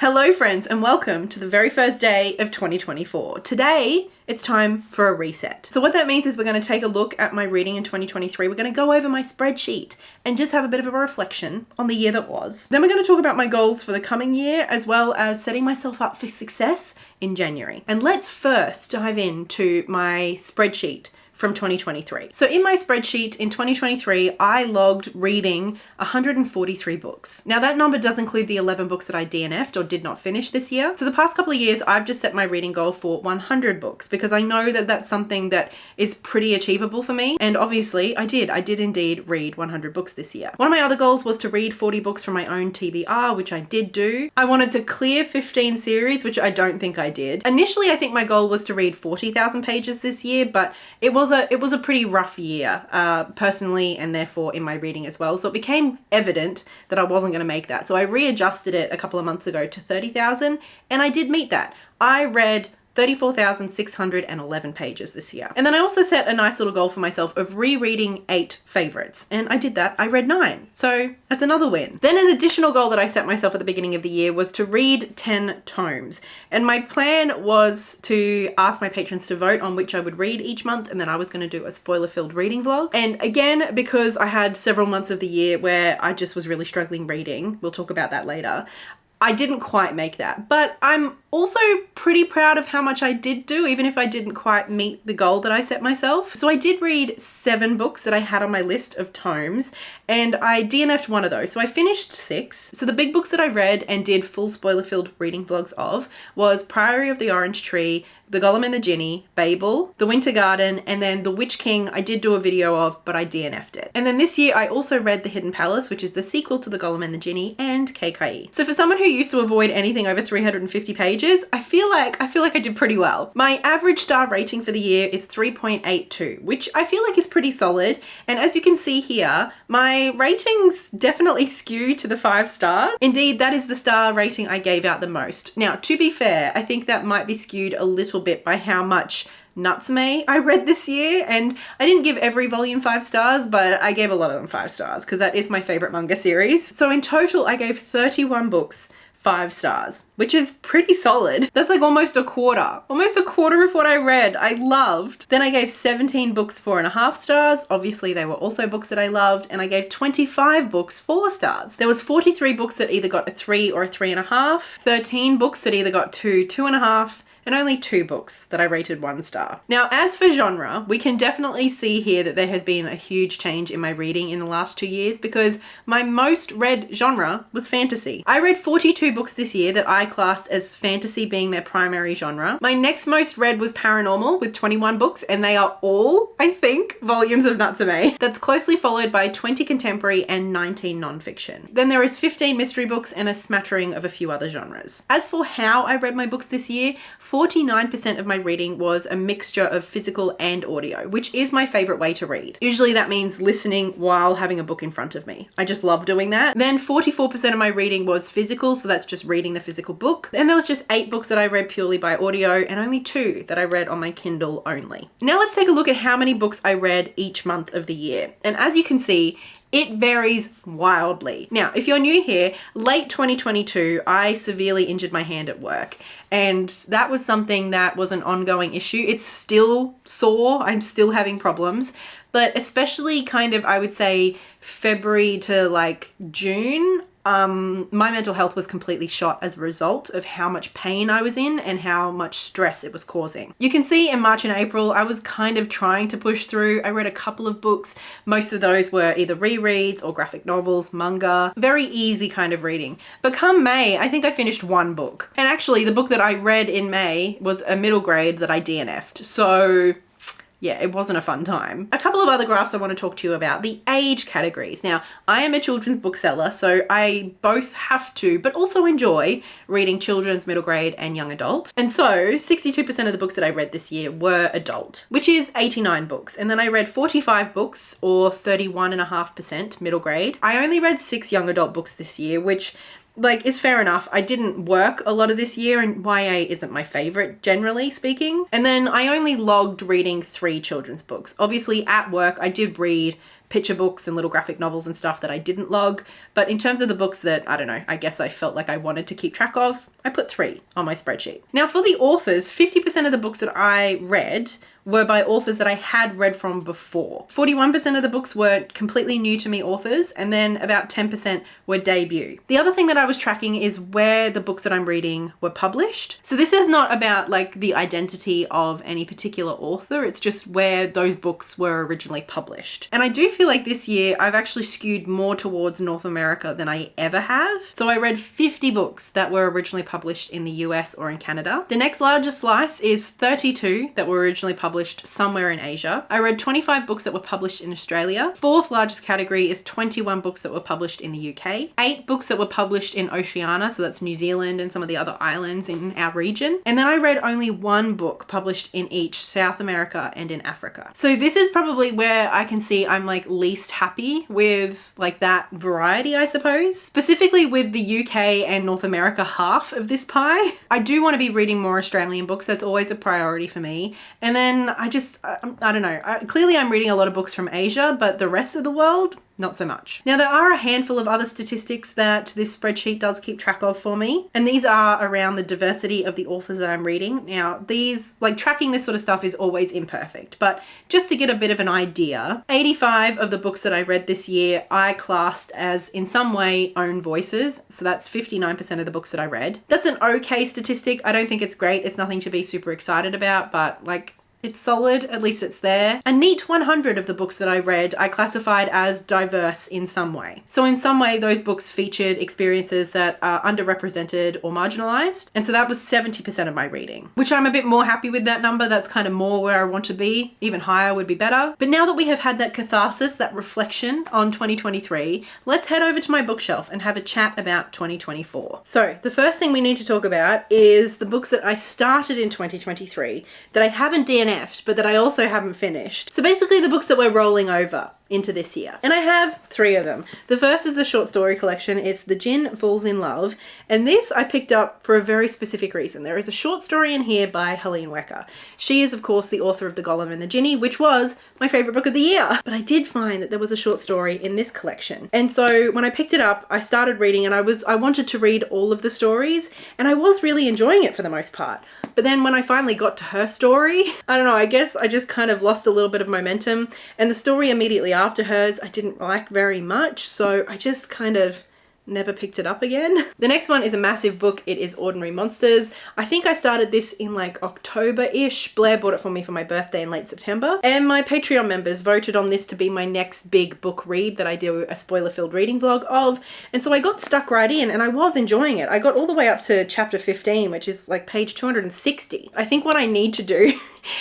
Hello friends and welcome to the very first day of 2024. Today, it's time for a reset. So what that means is we're going to take a look at my reading in 2023. We're going to go over my spreadsheet and just have a bit of a reflection on the year that was. Then we're going to talk about my goals for the coming year as well as setting myself up for success in January. And let's first dive into my spreadsheet from 2023. So in my spreadsheet in 2023, I logged reading 143 books. Now that number does include the 11 books that I DNF'd or did not finish this year. So the past couple of years, I've just set my reading goal for 100 books because I know that that's something that is pretty achievable for me. And obviously I did indeed read 100 books this year. One of my other goals was to read 40 books from my own TBR, which I did do. I wanted to clear 15 series, which I don't think I did. Initially, I think my goal was to read 40,000 pages this year, but it was a pretty rough year, personally, and therefore in my reading as well. So it became evident that I wasn't going to make that. So I readjusted it a couple of months ago to 30,000, and I did meet that. I read 34,611 pages this year. And then I also set a nice little goal for myself of rereading 8 favorites. And I did that. I read 9. So that's another win. Then an additional goal that I set myself at the beginning of the year was to read 10 tomes. And my plan was to ask my patrons to vote on which I would read each month. And then I was going to do a spoiler-filled reading vlog. And again, because I had several months of the year where I just was really struggling reading, we'll talk about that later, I didn't quite make that, but I'm also pretty proud of how much I did do, even if I didn't quite meet the goal that I set myself. So I did read 7 books that I had on my list of tomes, and I DNF'd one of those. So I finished 6. So the big books that I read and did full spoiler-filled reading vlogs of was Priory of the Orange Tree, The Golem and the Jinni, Babel, The Winter Garden, and then The Witch King I did do a video of, but I DNF'd it. And then this year I also read The Hidden Palace, which is the sequel to The Golem and the Jinni, and Katey. So for someone who used to avoid anything over 350 pages, I feel like I did pretty well. My average star rating for the year is 3.82, which I feel like is pretty solid. And as you can see here, my ratings definitely skew to the 5 stars. Indeed, that is the star rating I gave out the most. Now, to be fair, I think that might be skewed a little bit by how much Natsume I read this year, and I didn't give every volume 5 stars, but I gave a lot of them 5 stars because that is my favorite manga series. So in total, I gave 31 books 5 stars, which is pretty solid. That's like almost a quarter of what I read. I loved. Then I gave 17 books 4.5 stars. Obviously they were also books that I loved, and I gave 25 books 4 stars. There was 43 books that either got a 3 or a 3.5, 13 books that either got 2, 2.5, and only 2 books that I rated 1 star. Now, as for genre, we can definitely see here that there has been a huge change in my reading in the last 2 years because my most read genre was fantasy. I read 42 books this year that I classed as fantasy being their primary genre. My next most read was paranormal with 21 books, and they are all, I think, volumes of Natsume. That's closely followed by 20 contemporary and 19 nonfiction. Then there is 15 mystery books and a smattering of a few other genres. As for how I read my books this year, 49% of my reading was a mixture of physical and audio, which is my favorite way to read. Usually that means listening while having a book in front of me. I just love doing that. Then 44% of my reading was physical, so that's just reading the physical book. Then there was just 8 books that I read purely by audio and only 2 that I read on my Kindle only. Now let's take a look at how many books I read each month of the year. And as you can see, it varies wildly. Now, if you're new here, late 2022, I severely injured my hand at work. And that was something that was an ongoing issue. It's still sore. I'm still having problems. But especially kind of, I would say, February to like June, my mental health was completely shot as a result of how much pain I was in and how much stress it was causing. You can see in March and April, I was kind of trying to push through. I read a couple of books. Most of those were either rereads or graphic novels, manga, very easy kind of reading. But come May, I think I finished 1 book. And actually the book that I read in May was a middle grade that I DNF'd. So yeah, it wasn't a fun time. A couple of other graphs I want to talk to you about. The age categories. Now, I am a children's bookseller, so I both have to, but also enjoy reading children's, middle grade, and young adult. And so 62% of the books that I read this year were adult, which is 89 books. And then I read 45 books, or 31.5% middle grade. I only read 6 young adult books this year, which like, it's fair enough. I didn't work a lot of this year and YA isn't my favorite, generally speaking. And then I only logged reading 3 children's books. Obviously at work, I did read picture books and little graphic novels and stuff that I didn't log. But in terms of the books that, I don't know, I guess I felt like I wanted to keep track of, I put 3 on my spreadsheet. Now for the authors, 50% of the books that I read were by authors that I had read from before. 41% of the books were completely new to me authors, and then about 10% were debut. The other thing that I was tracking is where the books that I'm reading were published. So this is not about like the identity of any particular author, it's just where those books were originally published. And I do feel like this year I've actually skewed more towards North America than I ever have. So I read 50 books that were originally published in the US or in Canada. The next largest slice is 32 that were originally published somewhere in Asia. I read 25 books that were published in Australia. Fourth largest category is 21 books that were published in the UK. 8 books that were published in Oceania, so that's New Zealand and some of the other islands in our region. And then I read only 1 book published in each South America and in Africa. So this is probably where I can see I'm like least happy with like that variety, I suppose. Specifically with the UK and North America half of this pie. I do want to be reading more Australian books. That's always a priority for me. And then I don't know. Clearly I'm reading a lot of books from Asia, but the rest of the world, not so much. Now there are a handful of other statistics that this spreadsheet does keep track of for me, and these are around the diversity of the authors that I'm reading. Now these, like tracking this sort of stuff is always imperfect, but just to get a bit of an idea, 85 of the books that I read this year I classed as in some way own voices, so that's 59% of the books that I read. That's an okay statistic. I don't think it's great. It's nothing to be super excited about, but like, it's solid, at least it's there. A neat 100 of the books that I read, I classified as diverse in some way. So in some way, those books featured experiences that are underrepresented or marginalized. And so that was 70% of my reading, which I'm a bit more happy with that number. That's kind of more where I want to be. Even higher would be better. But now that we have had that catharsis, that reflection on 2023, let's head over to my bookshelf and have a chat about 2024. So the first thing we need to talk about is the books that I started in 2023 that I haven't DNF'd, but that I also haven't finished. So basically the books that we're rolling over into this year. And I have 3 of them. The first is a short story collection. It's The Djinn Falls in Love. And this I picked up for a very specific reason. There is a short story in here by Helene Wecker. She is of course the author of The Golem and the Jinni, which was my favorite book of the year. But I did find that there was a short story in this collection. And so when I picked it up, I started reading and I wanted to read all of the stories and I was really enjoying it for the most part. But then when I finally got to her story, I don't know, I guess I just kind of lost a little bit of momentum, and the story immediately after hers I didn't like very much, so I just kind of never picked it up again. The next one is a massive book. It is Ordinary Monsters. I think I started this in like October-ish. Blair bought it for me for my birthday in late September. And my Patreon members voted on this to be my next big book read that I do a spoiler-filled reading vlog of. And so I got stuck right in and I was enjoying it. I got all the way up to chapter 15, which is like page 260. I think what I need to do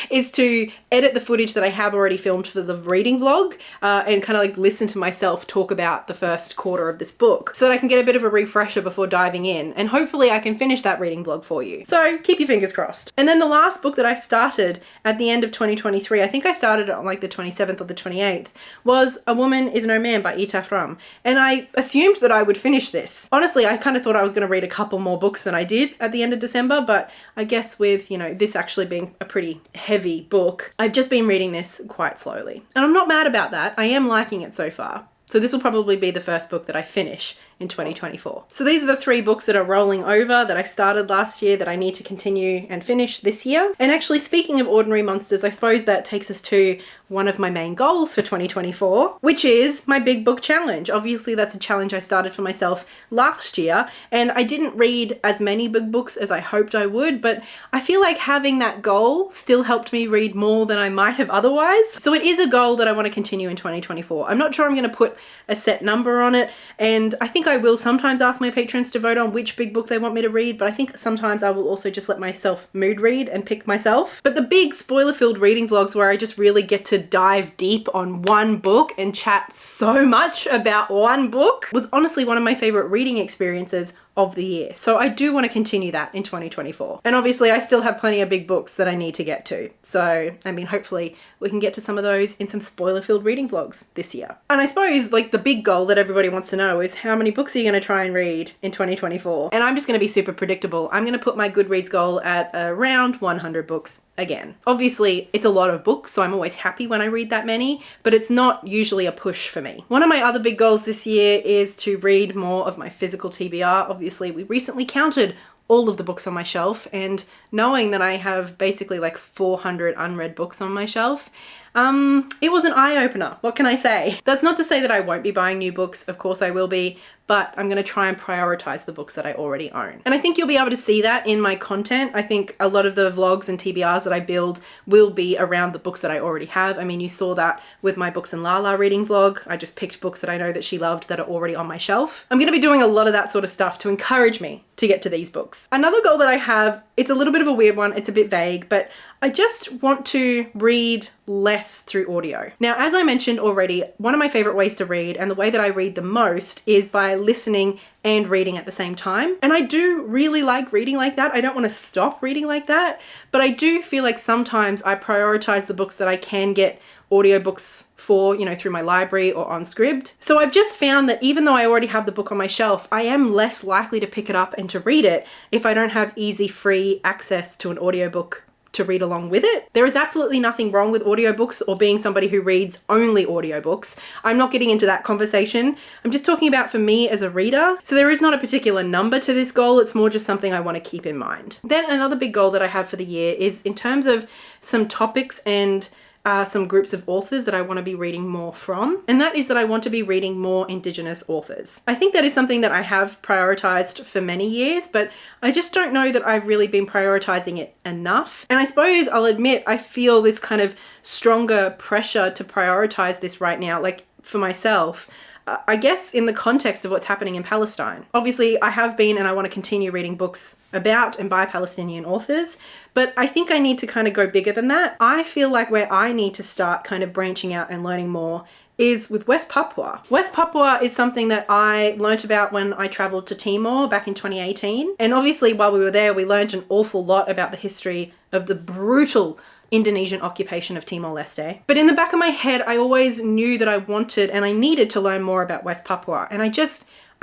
is to edit the footage that I have already filmed for the reading vlog and kind of like listen to myself talk about the first quarter of this book so that I can get a bit of a refresher before diving in, and hopefully I can finish that reading vlog for you. So keep your fingers crossed. And then the last book that I started at the end of 2023, I think I started it on like the 27th or the 28th, was A Woman Is No Man by Itaf Rum. And I assumed that I would finish this. Honestly, I kind of thought I was going to read a couple more books than I did at the end of December, but I guess with, you know, this actually being a pretty heavy book, I've just been reading this quite slowly. And I'm not mad about that. I am liking it so far. So this will probably be the first book that I finish in 2024. So these are the 3 books that are rolling over that I started last year that I need to continue and finish this year. And actually, speaking of Ordinary Monsters, I suppose that takes us to one of my main goals for 2024, which is my big book challenge. Obviously, that's a challenge I started for myself last year, and I didn't read as many big books as I hoped I would, but I feel like having that goal still helped me read more than I might have otherwise. So it is a goal that I want to continue in 2024. I'm not sure I'm going to put a set number on it, and I think I will sometimes ask my patrons to vote on which big book they want me to read, but I think sometimes I will also just let myself mood read and pick myself. But the big spoiler-filled reading vlogs where I just really get to dive deep on one book and chat so much about one book was honestly one of my favorite reading experiences of the year. So I do want to continue that in 2024. And obviously I still have plenty of big books that I need to get to. So, I mean, hopefully we can get to some of those in some spoiler-filled reading vlogs this year. And I suppose like the big goal that everybody wants to know is how many books are you going to try and read in 2024? And I'm just going to be super predictable. I'm going to put my GoodReads goal at around 100 books again. Obviously, it's a lot of books, so I'm always happy when I read that many, but it's not usually a push for me. One of my other big goals this year is to read more of my physical TBR. Obviously, we recently counted all of the books on my shelf, and knowing that I have basically like 400 unread books on my shelf, it was an eye-opener. What can I say? That's not to say that I won't be buying new books. Of course I will be, but I'm going to try and prioritize the books that I already own. And I think you'll be able to see that in my content. I think a lot of the vlogs and TBRs that I build will be around the books that I already have. I mean, you saw that with my Books and Lala reading vlog. I just picked books that I know that she loved that are already on my shelf. I'm going to be doing a lot of that sort of stuff to encourage me to get to these books. Another goal that I have, it's a little bit of a weird one. It's a bit vague, but I just want to read less through audio. Now, as I mentioned already, one of my favorite ways to read, and the way that I read the most, is by listening and reading at the same time. And I do really like reading like that. I don't want to stop reading like that, but I do feel like sometimes I prioritize the books that I can get audiobooks for, you know, through my library or on Scribd. So I've just found that even though I already have the book on my shelf, I am less likely to pick it up and to read it if I don't have easy, free access to an audiobook to read along with it. There is absolutely nothing wrong with audiobooks or being somebody who reads only audiobooks. I'm not getting into that conversation. I'm just talking about for me as a reader. So there is not a particular number to this goal. It's more just something I want to keep in mind. Then another big goal that I have for the year is in terms of some topics and some groups of authors that I want to be reading more from, and that is that I want to be reading more Indigenous authors. I think that is something that I have prioritized for many years, but I just don't know that I've really been prioritizing it enough. And I suppose I'll admit I feel this kind of stronger pressure to prioritize this right now, like for myself. I guess in the context of what's happening in Palestine. Obviously, I have been and I want to continue reading books about and by Palestinian authors, but I think I need to kind of go bigger than that. I feel like where I need to start kind of branching out and learning more is with West Papua. West Papua is something that I learnt about when I traveled to Timor back in 2018. And obviously while we were there, we learned an awful lot about the history of the brutal Indonesian occupation of Timor-Leste. But in the back of my head, I always knew that I wanted and I needed to learn more about West Papua. And I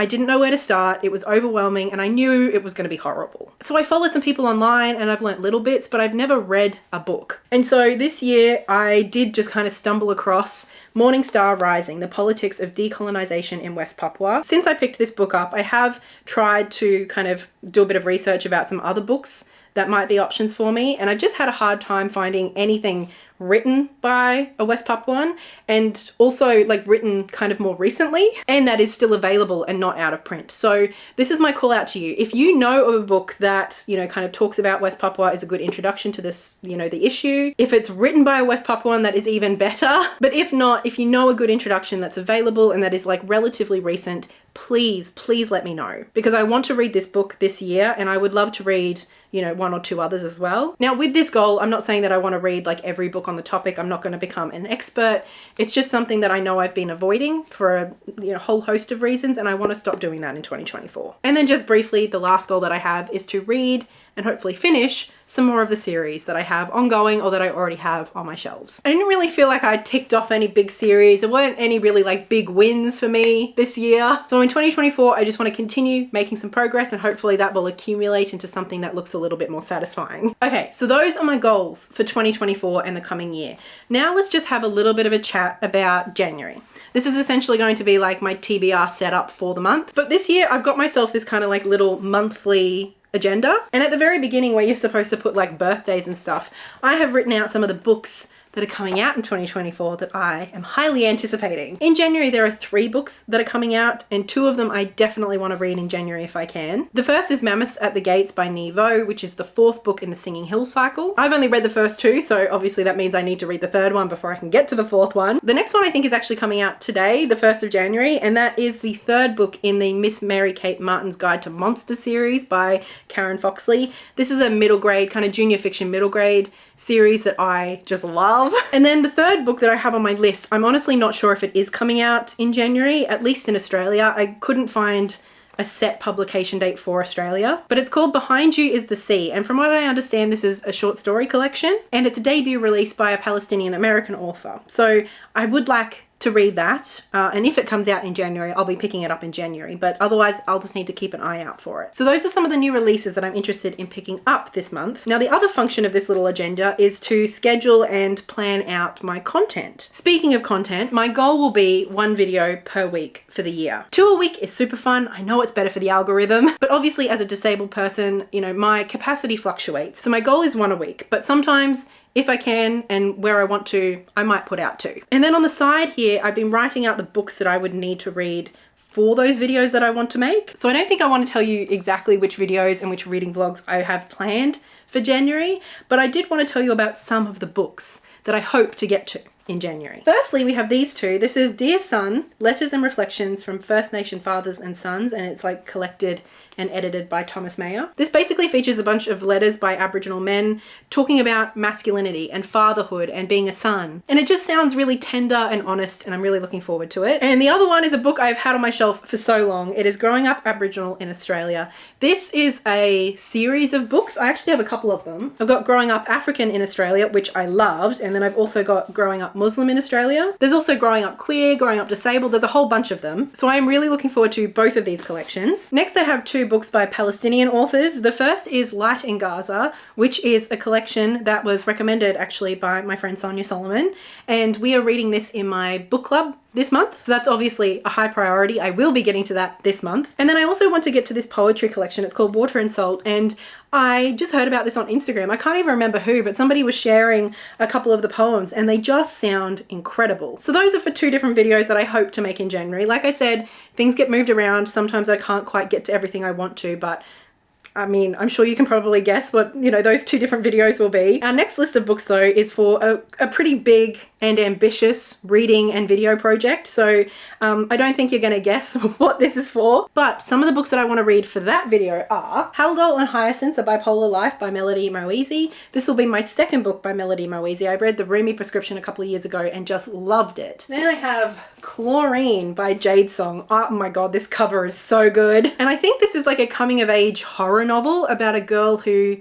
didn't know where to start. It was overwhelming and I knew it was going to be horrible. So I followed some people online and I've learnt little bits, but I've never read a book. And so this year I did just kind of stumble across Morning Star Rising, The Politics of Decolonization in West Papua. Since I picked this book up, I have tried to kind of do a bit of research about some other books that might be options for me. And I've just had a hard time finding anything written by a West Papuan, and also like written kind of more recently, and that is still available and not out of print. So this is my call out to you. If you know of a book that, you know, kind of talks about West Papua, is a good introduction to this, you know, the issue. If it's written by a West Papuan, that is even better. But if not, if you know a good introduction that's available and that is like relatively recent, please let me know, because I want to read this book this year and I would love to read, you know, one or two others as well. Now with this goal, I'm not saying that I want to read like every book on the topic. I'm not going to become an expert. It's just something that I know I've been avoiding for a whole host of reasons, and I want to stop doing that in 2024. And then just briefly, the last goal that I have is to read and hopefully finish some more of the series that I have ongoing or that I already have on my shelves. I didn't really feel like I ticked off any big series. There weren't any really like big wins for me this year. So in 2024, I just want to continue making some progress and hopefully that will accumulate into something that looks a little bit more satisfying. Okay, so those are my goals for 2024 and the coming year. Now let's just have a little bit of a chat about January. This is essentially going to be like my TBR setup for the month. But this year I've got myself this kind of like little monthly agenda. And at the very beginning where you're supposed to put like birthdays and stuff, I have written out some of the books that are coming out in 2024 that I am highly anticipating. In January, there are 3 books that are coming out, and 2 of them I definitely want to read in January if I can. The first is Mammoths at the Gates by Nevo, which is the 4th book in the Singing Hill cycle. I've only read the first 2, so obviously that means I need to read the 3rd one before I can get to the 4th one. The next one I think is actually coming out today, the 1st of January, and that is the 3rd book in the Miss Mary Kate Martin's Guide to Monster series by Karen Foxley. This is a middle grade, kind of junior fiction middle grade series that I just love. And then the 3rd book that I have on my list, I'm honestly not sure if it is coming out in January, at least in Australia. I couldn't find a set publication date for Australia, but it's called Behind You is the Sea. And from what I understand, this is a short story collection and it's a debut release by a Palestinian American author. So I would like to read that. And if it comes out in January, I'll be picking it up in January, but otherwise I'll just need to keep an eye out for it. So those are some of the new releases that I'm interested in picking up this month. Now, the other function of this little agenda is to schedule and plan out my content. Speaking of content, my goal will be 1 video per week for the year. 2 a week is super fun. I know it's better for the algorithm, but obviously as a disabled person, you know, my capacity fluctuates. So my goal is 1 a week, but sometimes if I can and where I want to, I might put out 2. And then on the side here, I've been writing out the books that I would need to read for those videos that I want to make. So I don't think I want to tell you exactly which videos and which reading vlogs I have planned for January, but I did want to tell you about some of the books that I hope to get to in January. Firstly, we have these 2. This is Dear Son, Letters and Reflections from First Nation Fathers and Sons, and it's like collected and edited by Thomas Mayer. This basically features a bunch of letters by Aboriginal men talking about masculinity and fatherhood and being a son. And it just sounds really tender and honest, and I'm really looking forward to it. And the other one is a book I've had on my shelf for so long. It is Growing Up Aboriginal in Australia. This is a series of books. I actually have a couple of them. I've got Growing Up African in Australia, which I loved, and then I've also got Growing Up Muslim in Australia. There's also Growing Up Queer, Growing Up Disabled. There's a whole bunch of them. So I am really looking forward to both of these collections. Next, I have 2 books by Palestinian authors. The first is Light in Gaza, which is a collection that was recommended actually by my friend Sonia Solomon. And we are reading this in my book club this month. So that's obviously a high priority. I will be getting to that this month. And then I also want to get to this poetry collection. It's called Water and Salt. And I just heard about this on Instagram. I can't even remember who, but somebody was sharing a couple of the poems and they just sound incredible. So those are for 2 different videos that I hope to make in January. Like I said, things get moved around. Sometimes I can't quite get to everything I want to, but I mean, I'm sure you can probably guess what, you know, those 2 different videos will be. Our next list of books though is for a pretty big and ambitious reading and video project. So I don't think you're going to guess what this is for, but some of the books that I want to read for that video are Halgol and Hyacinths, A Bipolar Life by Melody Moeasy. This will be my 2nd book by Melody Moeasy. I read The Rumi Prescription a couple of years ago and just loved it. Then I have Chlorine by Jade Song. Oh my God, this cover is so good. And I think this is like a coming of age horror novel about a girl who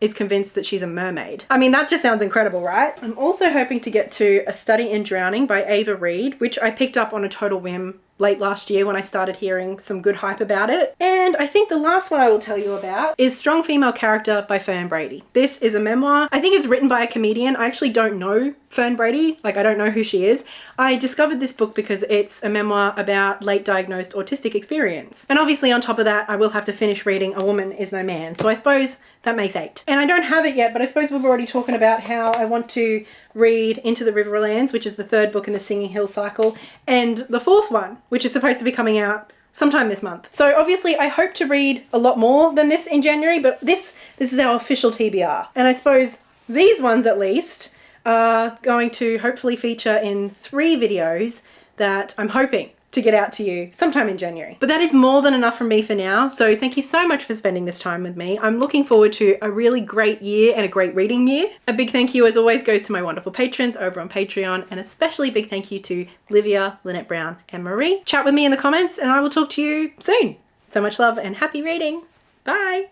is convinced that she's a mermaid. I mean, that just sounds incredible, right? I'm also hoping to get to A Study in Drowning by Ava Reid, which I picked up on a total whim late last year when I started hearing some good hype about it. And I think the last one I will tell you about is Strong Female Character by Fern Brady. This is a memoir. I think it's written by a comedian. I actually don't know Fern Brady. Like, I don't know who she is. I discovered this book because it's a memoir about late diagnosed autistic experience. And obviously on top of that, I will have to finish reading A Woman Is No Man. So I suppose that makes 8. And I don't have it yet, but I suppose we've already talking about how I want to read Into the Riverlands, which is the 3rd book in the Singing Hill cycle, and the 4th one, which is supposed to be coming out sometime this month. So obviously I hope to read a lot more than this in January, but this is our official TBR. And I suppose these ones at least are going to hopefully feature in 3 videos that I'm hoping to get out to you sometime in January. But that is more than enough from me for now. So thank you so much for spending this time with me. I'm looking forward to a really great year and a great reading year. A big thank you as always goes to my wonderful patrons over on Patreon, and especially big thank you to Livia, Lynette Brown, and Marie. Chat with me in the comments and I will talk to you soon. So much love and happy reading. Bye.